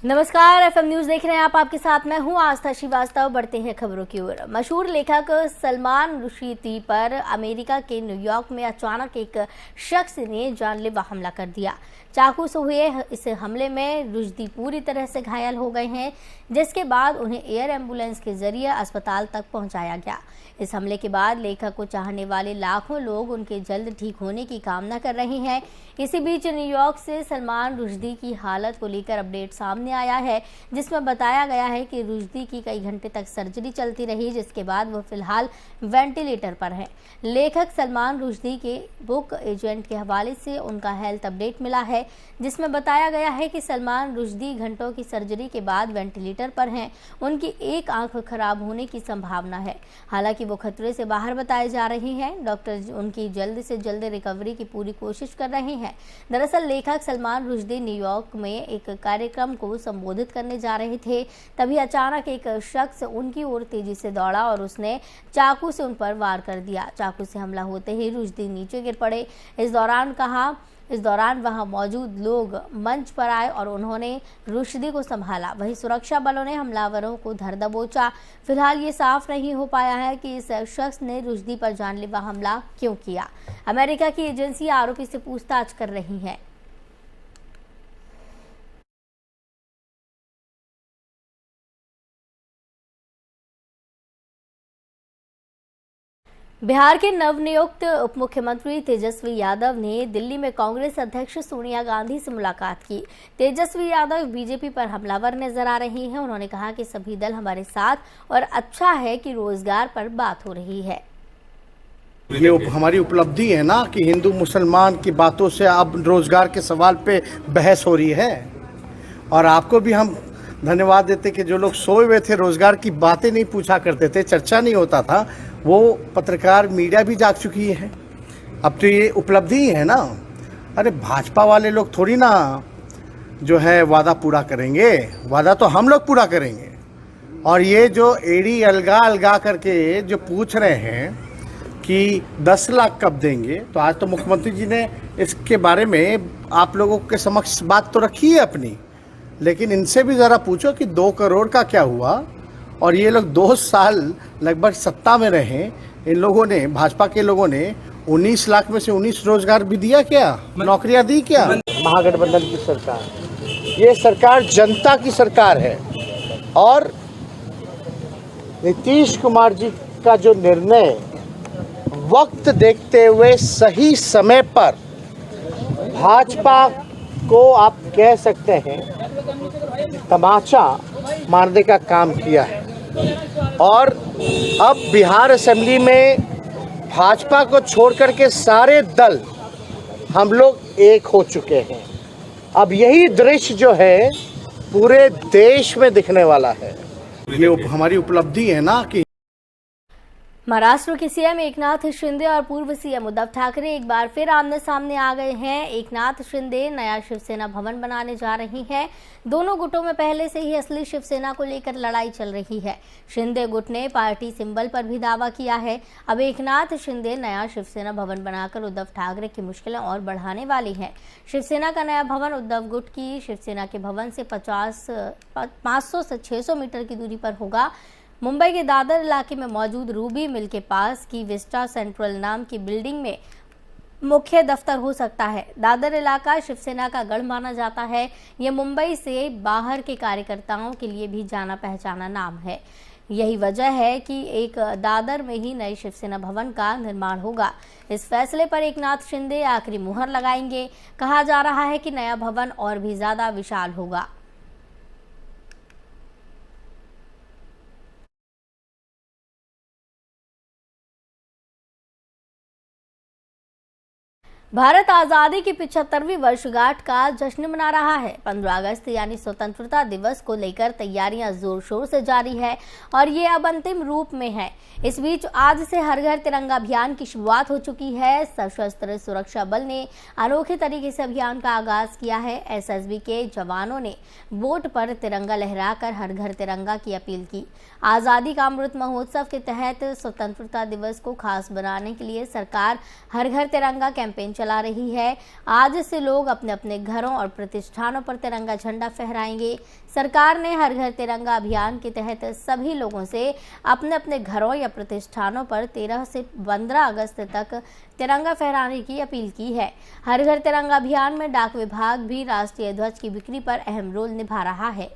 नमस्कार, FM news देख रहे हैं आप। आपके साथ मैं हूं आस्था श्रीवास्तव। बढ़ते हैं खबरों की ओर। मशहूर लेखक सलमान रुश्दी पर अमेरिका के न्यूयॉर्क में अचानक एक शख्स ने जानलेवा हमला कर दिया। चाकू से हुए इस हमले में रुश्दी पूरी तरह से घायल हो गए हैं, जिसके बाद उन्हें एयर एम्बुलेंस के जरिए अस्पताल तक पहुंचाया गया। इस हमले के बाद लेखक को चाहने वाले लाखों लोग उनके जल्द ठीक होने की कामना कर रहे हैं। इसी बीच न्यूयॉर्क से सलमान रुश्दी की हालत को लेकर अपडेट सामने आया है, जिसमें बताया गया है कि रुश्दी की कई घंटे तक सर्जरी चलती रही, जिसके बाद वो फिलहाल वेंटिलेटर पर है। लेखक सलमान रुश्दी के बुक एजेंट के हवाले से उनका हेल्थ अपडेट मिला है, जिसमें बताया गया है कि सलमान रुश्दी घंटों की सर्जरी के बाद वेंटिलेटर पर हैं। उनकी एक आंख खराब होने की संभावना है, हालांकि वो खतरे से बाहर बताए जा रहे हैं। डॉक्टर उनकी जल्द से जल्द रिकवरी की पूरी कोशिश कर रहे हैं। दरअसल लेखक सलमान रुश्दी न्यूयॉर्क में एक कार्यक्रम को संबोधित करने जा रहे थे, तभी अचानक एक शख्स उनकी ओर तेजी से दौड़ा और उसने चाकू से उन पर वार कर दिया। चाकू से हमला होते ही रुश्दी नीचे गिर पड़े। इस दौरान वहां मौजूद लोग मंच पर आए और उन्होंने रुश्दी को संभाला। वहीं सुरक्षा बलों ने हमलावरों को धर दबोचा। फिलहाल ये साफ नहीं हो पाया है कि इस शख्स ने रुश्दी पर जानलेवा हमला क्यों किया। अमेरिका की एजेंसी आरोपी से पूछताछ कर रही है। बिहार के नवनियुक्त उप मुख्यमंत्री तेजस्वी यादव ने दिल्ली में कांग्रेस अध्यक्ष सोनिया गांधी से मुलाकात की। तेजस्वी यादव बीजेपी पर हमलावर नजर आ रही हैं। उन्होंने कहा कि सभी दल हमारे साथ और अच्छा है कि रोजगार पर बात हो रही है। ये हमारी उपलब्धि है ना कि हिंदू मुसलमान की बातों से अब रोजगार के सवाल पे बहस हो रही है। और आपको भी हम धन्यवाद देते कि जो लोग सोए हुए थे, रोजगार की बातें नहीं पूछा करते थे, चर्चा नहीं होता था, वो पत्रकार मीडिया भी जाग चुकी है। अब तो ये उपलब्धि ही है ना। अरे भाजपा वाले लोग थोड़ी ना जो है वादा पूरा करेंगे, वादा तो हम लोग पूरा करेंगे। और ये जो एड़ी अलगा अलगा करके जो पूछ रहे हैं कि 10 लाख कब देंगे, तो आज तो मुख्यमंत्री जी ने इसके बारे में आप लोगों के समक्ष बात तो रखी है अपनी, लेकिन इनसे भी ज़रा पूछो कि 2 करोड़ का क्या हुआ। और ये लोग 2 साल लगभग सत्ता में रहे, इन लोगों ने, भाजपा के लोगों ने 19 लाख में से 19 रोजगार भी दिया क्या, नौकरियां दी क्या? महागठबंधन की सरकार, ये सरकार जनता की सरकार है। और नीतीश कुमार जी का जो निर्णय वक्त देखते हुए सही समय पर भाजपा को आप कह सकते हैं तमाचा मारने का काम किया है। और अब बिहार असेंबली में भाजपा को छोड़कर के सारे दल हम लोग एक हो चुके हैं। अब यही दृश्य जो है पूरे देश में दिखने वाला है। ये हमारी उपलब्धि है ना कि महाराष्ट्र के सीएम एकनाथ शिंदे और पूर्व सीएम उद्धव ठाकरे एक बार फिर आमने सामने आ गए हैं। एकनाथ शिंदे नया शिवसेना भवन बनाने जा रही हैं। दोनों गुटों में पहले से ही असली शिवसेना को लेकर लड़ाई चल रही है। शिंदे गुट ने पार्टी सिंबल पर भी दावा किया है। अब एकनाथ शिंदे नया शिवसेना भवन बनाकर उद्धव ठाकरे की मुश्किलें और बढ़ाने वाली हैं। शिवसेना का नया भवन उद्धव गुट की शिवसेना के भवन से 500 से 600 मीटर की दूरी पर होगा। मुंबई के दादर इलाके में मौजूद रूबी मिल के पास की विस्टा सेंट्रल नाम की बिल्डिंग में मुख्य दफ्तर हो सकता है। दादर इलाका शिवसेना का गढ़ माना जाता है। यह मुंबई से बाहर के कार्यकर्ताओं के लिए भी जाना पहचाना नाम है। यही वजह है कि एक दादर में ही नए शिवसेना भवन का निर्माण होगा। इस फैसले पर एकनाथ शिंदे आखिरी मुहर लगाएंगे। कहा जा रहा है कि नया भवन और भी ज्यादा विशाल होगा। भारत आजादी की 75वीं वर्षगांठ का जश्न मना रहा है। 15 अगस्त यानी स्वतंत्रता दिवस को लेकर तैयारियां जोर शोर से जारी है और ये अब अंतिम रूप में है। इस बीच आज से हर घर तिरंगा अभियान की शुरुआत हो चुकी है। सशस्त्र सुरक्षा बल ने अनोखे तरीके से अभियान का आगाज किया है। एसएसबी के जवानों ने बोट पर तिरंगा लहराकर हर घर तिरंगा की अपील की। आजादी का अमृत महोत्सव के तहत स्वतंत्रता दिवस को खास बनाने के लिए सरकार हर घर तिरंगा कैंपेन चला रही है। आज से लोग अपने अपने घरों और प्रतिष्ठानों पर तिरंगा झंडा फहराएंगे। सरकार ने हर घर तिरंगा अभियान के तहत सभी लोगों से अपने अपने घरों या प्रतिष्ठानों पर 13 से 15 अगस्त तक तिरंगा फहराने की अपील की है। हर घर तिरंगा अभियान में डाक विभाग भी राष्ट्रीय ध्वज की बिक्री पर अहम रोल निभा रहा है।